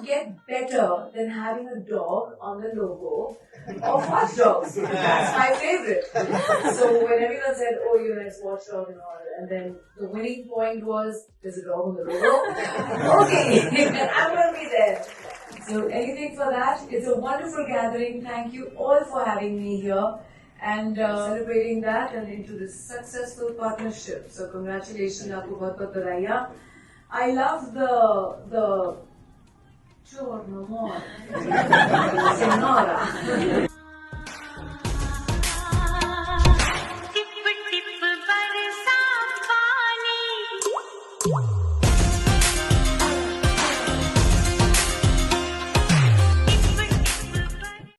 get better than having a dog on the logo of Watchdogs. That's my favorite. So when everyone said, oh, it's Watchdog and all, and then the winning point was, there's a dog on the logo. Okay, I'm going to be there. So anything for that? It's a wonderful gathering. Thank you all for having me here and celebrating that and into this successful partnership. So congratulations, aapko bahut bahut badhaiyan. I love the chor no more. Senora. Tip tip barsa pani.